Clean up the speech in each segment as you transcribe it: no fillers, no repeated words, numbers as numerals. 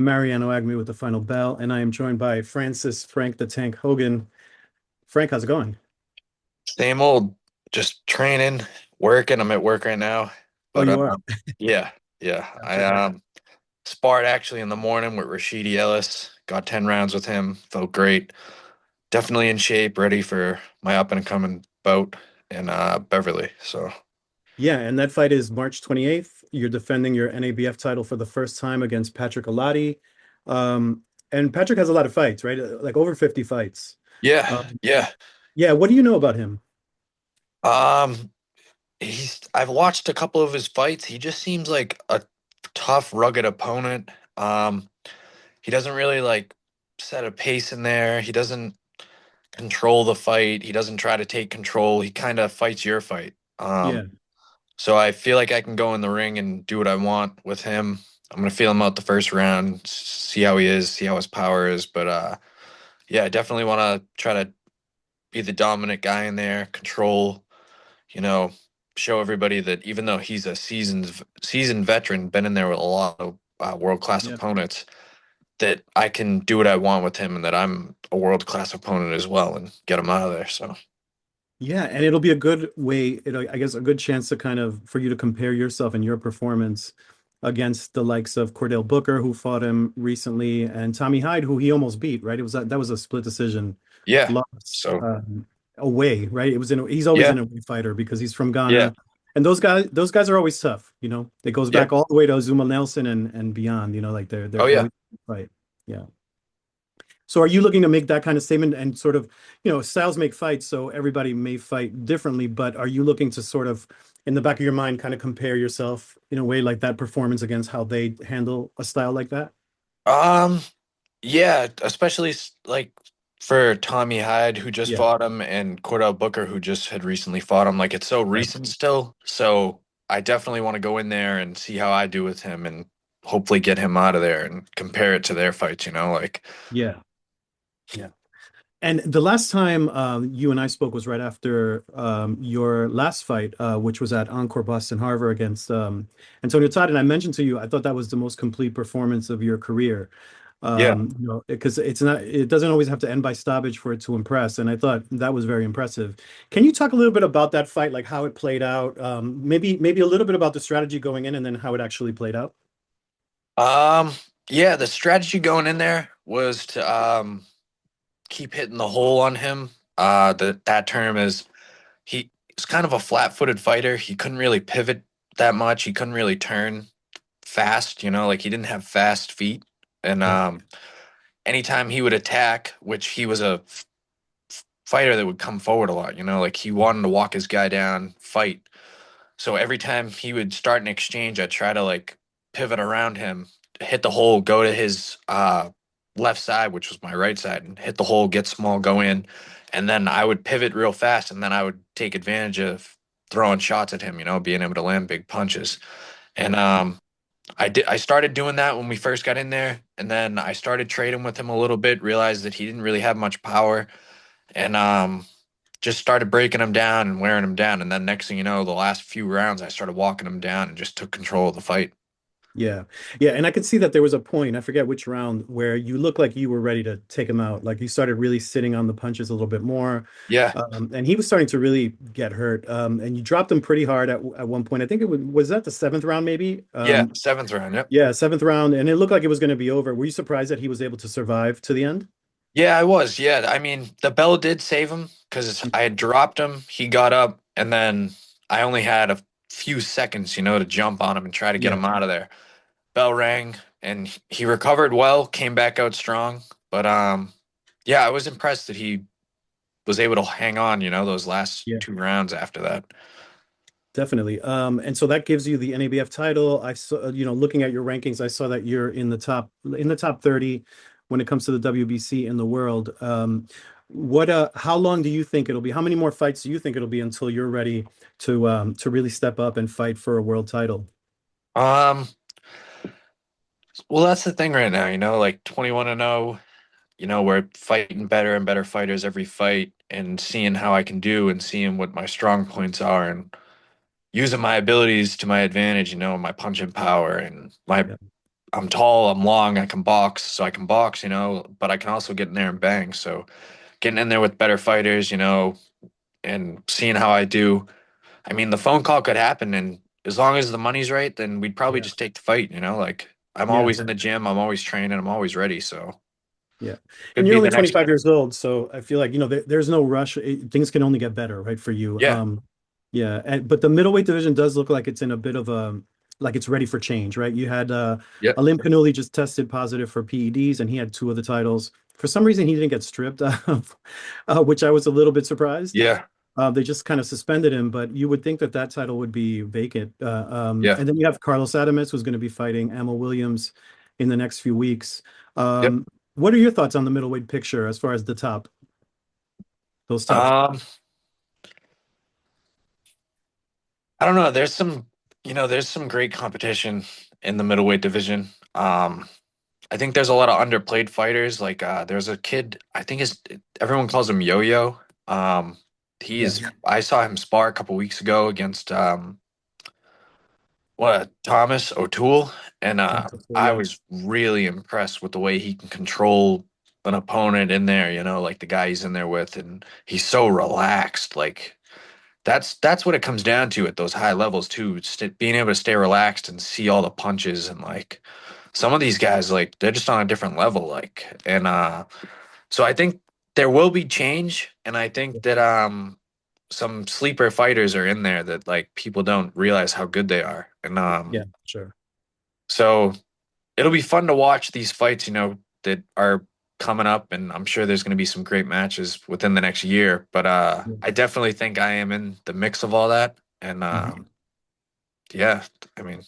Mariano Agnew with the final bell, and I am joined by Francis Frank the Tank Hogan. Frank, how's it going? Same old, just training, working. I'm at work right now. Oh, But you are. yeah, yeah. I Gotcha, gotcha. sparred actually in the morning with Rashidi Ellis. Got 10 rounds with him. Felt great. Definitely in shape, ready for my up and coming bout in Beverly. So Yeah, and that fight is March 28th. You're defending your NABF title for the first time against Patrick Allotey. And Patrick has a lot of fights, right? Like over 50 fights. yeah, Um, yeah. yeah, what do you know about him? Um I've watched a couple of his fights. He just seems like a tough, rugged opponent. He doesn't really like set a pace in there. He doesn't control the fight. He doesn't try to take control. He kind of fights your fight. Yeah. So I feel like I can go in the ring and do what I want with him. I'm gonna feel him out the first round, see how he is, see how his power is. But yeah, I definitely want to try to be the dominant guy in there, control. You know, show everybody that even though he's a seasoned veteran, been in there with a lot of world class Yeah. opponents, that I can do what I want with him, and that I'm a world class opponent as well, and get him out of there. So. Yeah, and it'll be a good way, I guess, a good chance to kind of for you to compare yourself and your performance against the likes of Cordell Booker, who fought him recently, and Tommy Hyde, who he almost beat, right? That was a split decision Yeah. loss So away, right? It was in he's always yeah, an away fighter because he's from yeah, Ghana, and those guys are always tough, you know. It goes yeah. back all the way to Azuma Nelson and beyond, you know, like Oh they're yeah. always fight. Yeah. So are you looking to make that kind of statement and sort of, styles make fights, so everybody may fight differently, but are you looking to sort of, in the back of your mind, kind of compare yourself in a way like that performance against how they handle a style like that? Um, yeah, especially like for Tommy Hyde, who just Yeah. fought him, and Cordell Booker, who just had recently fought him. Like it's so Right. recent still. So I definitely want to go in there and see how I do with him, and hopefully get him out of there and compare it to their fights. Like Yeah. Yeah. And the last time you and I spoke was right after your last fight, which was at Encore Boston Harbor against Antonio Todd. And I mentioned to you, I thought that was the most complete performance of your career. yeah. Because it doesn't always have to end by stoppage for it to impress. And I thought that was very impressive. Can you talk a little bit about that fight, like how it played out? Maybe a little bit about the strategy going in and then how it actually played out. Um, yeah, the strategy going in there was to keep hitting the hole on him. That term is he was kind of a flat-footed fighter. He couldn't really pivot that much. He couldn't really turn fast, like he didn't have fast feet. And Yeah. anytime he would attack, which he was a fighter that would come forward a lot, like he wanted to walk his guy down, fight. So every time he would start an exchange, I'd try to like pivot around him, hit the hole, go to his left side, which was my right side, and hit the hole, get small, go in. And then I would pivot real fast, and then I would take advantage of throwing shots at him, being able to land big punches. And I started doing that when we first got in there, and then I started trading with him a little bit, realized that he didn't really have much power, and just started breaking him down and wearing him down. And then next thing you know, the last few rounds, I started walking him down and just took control of the fight. Yeah. Yeah. And I could see that there was a point, I forget which round, where you looked like you were ready to take him out. Like you started really sitting on the punches a little bit more. Yeah, And he was starting to really get hurt. And you dropped him pretty hard at one point. I think was that the seventh round, maybe? yeah, seventh round. Yep. Yeah, seventh round. And it looked like it was going to be over. Were you surprised that he was able to survive to the end? Yeah, I was. Yeah, I mean, the bell did save him because I had dropped him. He got up, and then I only had a few seconds, to jump on him and try to get Yeah. him out of there. Bell rang, and he recovered well, came back out strong. But yeah, I was impressed that he was able to hang on, those last Yeah. two rounds after that. Definitely. And so that gives you the NABF title. I saw, looking at your rankings, I saw that you're in the top 30 when it comes to the WBC in the world. How long do you think it'll be? How many more fights do you think it'll be until you're ready to really step up and fight for a world title? Um, well, that's the thing right now, like 21-0, we're fighting better and better fighters every fight, and seeing how I can do and seeing what my strong points are, and using my abilities to my advantage, my punching power and my Yeah. I'm tall, I'm long, I can box, so I can box, but I can also get in there and bang. So getting in there with better fighters, and seeing how I do. I mean, the phone call could happen, and as long as the money's right, then we'd probably Yeah. just take the fight, Like I'm Yeah. always in the gym, I'm always training, I'm always ready. So Yeah. And could you're be only the next. 25 years old, so I feel like, there's no rush. Things can only get better, right, for you. Yeah. Yeah, but the middleweight division does look like it's in a bit of a like it's ready for change, right? You had Yep. Alim Kanuli just tested positive for PEDs and he had two of the titles. For some reason, he didn't get stripped, which I was a little bit surprised. Yeah. They just kind of suspended him, but you would think that that title would be vacant. Yeah. And then you have Carlos Adames, who's going to be fighting Amel Williams in the next few weeks. Yep. What are your thoughts on the middleweight picture as far as those top? Um, I don't know. There's some great competition in the middleweight division. I think there's a lot of underplayed fighters. Like there's a kid, I think everyone calls him Yo-Yo. Um, he Yeah, is I saw him spar a couple weeks ago against Thomas O'Toole, and Thomas, so I yeah, was really impressed with the way he can control an opponent in there, like the guy he's in there with, and he's so relaxed. Like that's what it comes down to at those high levels too. Being able to stay relaxed and see all the punches, and like some of these guys, like they're just on a different level. So I think there will be change, and I think that some sleeper fighters are in there that like people don't realize how good they are, and yeah, sure. so it'll be fun to watch these fights, that are coming up, and I'm sure there's going to be some great matches within the next year. But Yeah. I definitely think I am in the mix of all that, and Mhm. yeah, I mean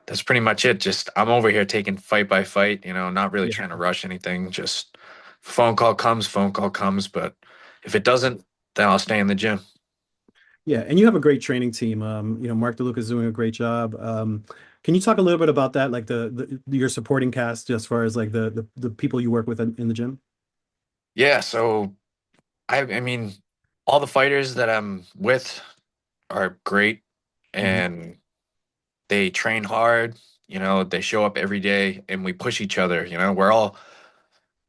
that's pretty much it. Just I'm over here taking fight by fight, not really Yeah. trying to rush anything. Just phone call comes, but if it doesn't, then I'll stay in the gym. Yeah, and you have a great training team. Mark DeLuca is doing a great job. Can you talk a little bit about that, like your supporting cast, as far as like the people you work with in the gym? Yeah, so I mean, all the fighters that I'm with are great, Hmm. and they train hard. They show up every day, and we push each other. We're all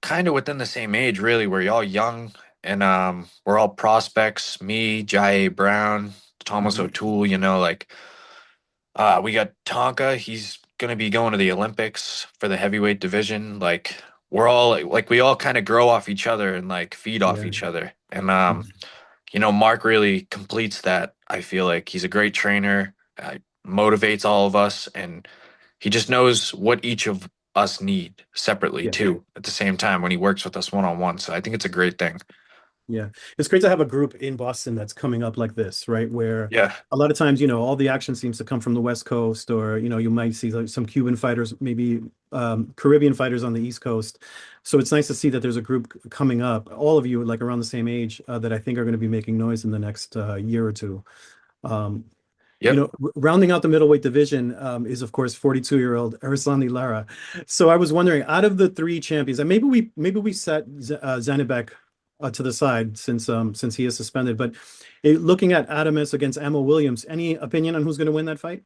kind of within the same age, really. We're all young, and we're all prospects. Me, Jai Brown, Thomas Hmm. O'Toole. Like we got Tonka. He's gonna be going to the Olympics for the heavyweight division. Like we're all like we all kind of grow off each other and like feed off Yeah. each other. And Mhm. Mark really completes that. I feel like he's a great trainer, motivates all of us, and he just knows what each of us need separately Yeah. too at the same time when he works with us one on one. So I think it's a great thing. Yeah. It's great to have a group in Boston that's coming up like this, right? Where Yeah. a lot of times, all the action seems to come from the West Coast, or, you might see like some Cuban fighters, maybe Caribbean fighters on the East Coast. So it's nice to see that there's a group coming up, all of you like around the same age, that I think are going to be making noise in the next year or two. Um, Yep. Rounding out the middleweight division is, of course, 42-year-old Erislandy Lara. So I was wondering, out of the three champions, and maybe we set Zanibek to the side since he is suspended. But looking at Adamus against Ammo Williams, any opinion on who's going to win that fight?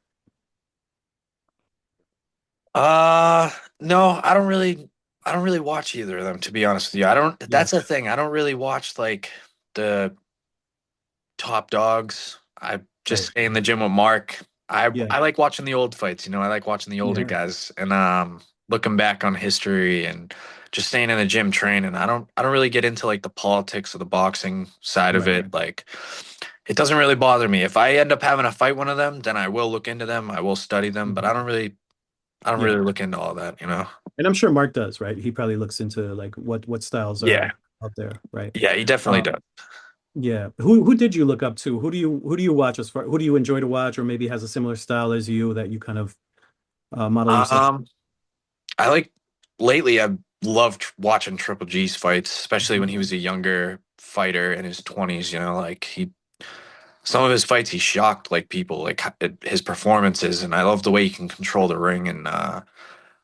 Uh, no, I don't really watch either of them, to be honest with you. I don't, Yeah, that's the thing. I don't really watch like the top dogs. I just right. stay in the gym with Mark. I Yeah, I like watching the old fights, I like watching the older yeah, guys, and looking back on history and just staying in the gym training. I don't really get into like the politics of the boxing side of right. it. Like it doesn't really bother me. If I end up having to fight one of them, then I will look into them. I will study them, but Mhm. I don't really Yeah, look into all that. and I'm sure Mark does, right? He probably looks into like what styles Yeah. are out there, right? Yeah, he definitely Um, does. Yeah. Who did you look up to? Who do you watch as far who do you enjoy to watch, or maybe has a similar style as you that you kind of model yourself? Um, I like lately I've loved watching Triple G's fights, especially when he was a younger fighter in his 20s, like some of his fights he shocked like people like his performances, and I love the way he can control the ring. And I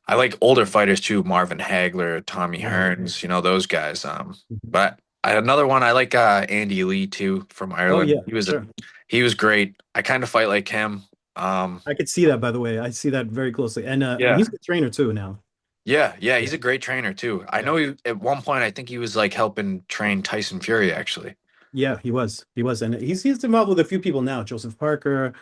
like older fighters too, Marvin Hagler, Tommy Right. Hearns, those guys. Mhm. But another one I like Andy Lee too from Oh Ireland. yeah, He was a sure. he was great. I kind of fight like him. I could see that, by the way. I see that very closely. And Yeah. he's a good trainer too now. Yeah, Yeah. he's a great trainer too. I Yeah. know he at one point I think he was like helping train Tyson Fury actually. Yeah, he was. He was. And he's involved with a few people now, Joseph Parker,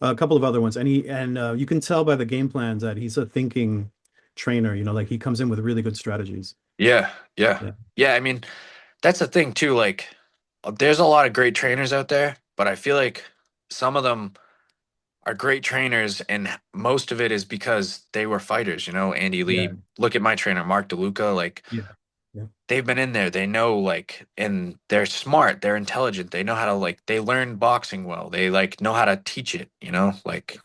a couple of other ones. And you can tell by the game plans that he's a thinking trainer, like he comes in with really good strategies. Yeah, yeah. Yeah. Yeah, I mean, that's the thing too, like there's a lot of great trainers out there, but I feel like some of them are great trainers and most of it is because they were fighters, Andy Yeah. Lee, look at my trainer Mark DeLuca, like Yeah. Yeah. they've been in there, they know like and they're smart, they're intelligent, they know how to like they learn boxing well. They like know how to teach it, like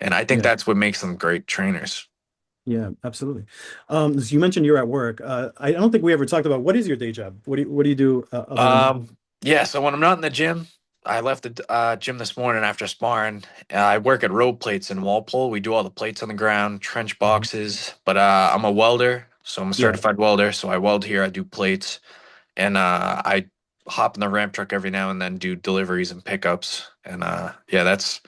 and I think Yeah. that's what makes them great trainers. Yeah, absolutely. So you mentioned you're at work. I don't think we ever talked about what is your day job? What do you do other than Yeah, so when I'm not in the gym, I left the gym this morning after sparring. I work at road plates in Walpole. We do all the plates on the ground, trench Mhm. boxes. But I'm a welder, so I'm a Yeah. certified welder. So I weld here. I do plates, and I hop in the ramp truck every now and then, do deliveries and pickups. And yeah, that's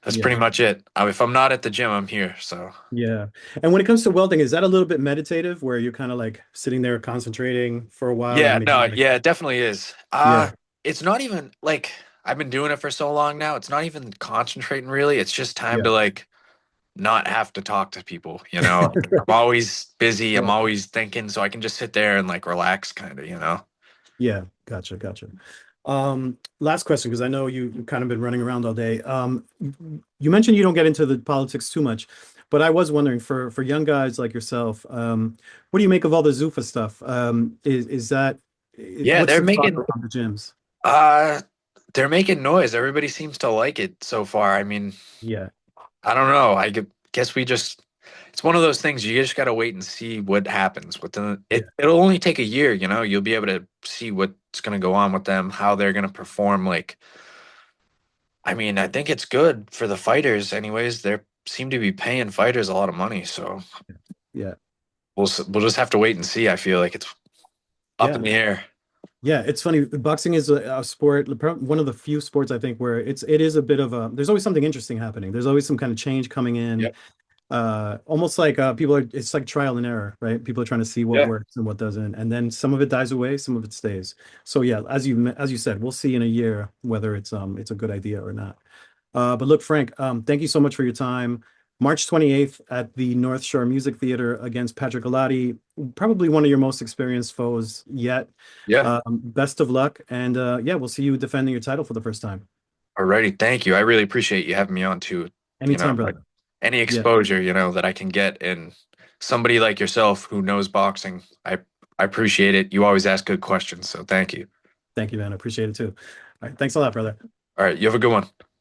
Yeah. pretty much it. If I'm not at the gym, I'm here. So. Yeah. And when it comes to welding, is that a little bit meditative where you're kind of like sitting there concentrating for a while and Yeah, maybe no, like yeah, it definitely is. yeah. It's not even like I've been doing it for so long now. It's not even concentrating really. It's just time Yeah. to like not have to talk to people. I'm always busy. I'm Yeah. always thinking, so I can just sit there and like relax kind of. Yeah. Gotcha. Gotcha. Last question, because I know you've kind of been running around all day. You mentioned you don't get into the politics too much, but I was wondering for young guys like yourself, what do you make of all the Zuffa stuff? Is that Yeah, what's they're the talk making around the gyms? uh they're making noise. Everybody seems to like it so far. I mean, Yeah. I don't know. Guess we just it's one of those things you just got to wait and see what happens within Yeah. it'll only take a year. You'll be able to see what's going to go on with them, how they're going to perform like I mean, I think it's good for the fighters anyways. They seem to be paying fighters a lot of money, so Yeah. we'll just have to wait and see. I feel like it's up in Yeah. the air. Yeah, it's funny. Boxing is a sport, one of the few sports I think where it is a bit of a, there's always something interesting happening. There's always some kind of change coming in. Yep. Almost like it's like trial and error, right? People are trying to see what Yeah. works and what doesn't, and then some of it dies away, some of it stays. So yeah, as you said, we'll see in a year whether it's a good idea or not. But look, Frank, thank you so much for your time. March 28th at the North Shore Music Theater against Patrick Allotey, probably one of your most experienced foes yet. Yeah. Best of luck, and yeah, we'll see you defending your title for the first time. Alrighty. Thank you. I really appreciate you having me on too. Anytime, Like brother. any Yeah, exposure, that I can get and somebody like yourself who knows boxing. I appreciate it. You always ask good questions, so thank you. thank you, man. I appreciate it too. All right, thanks a lot, brother. All right, you have a good one.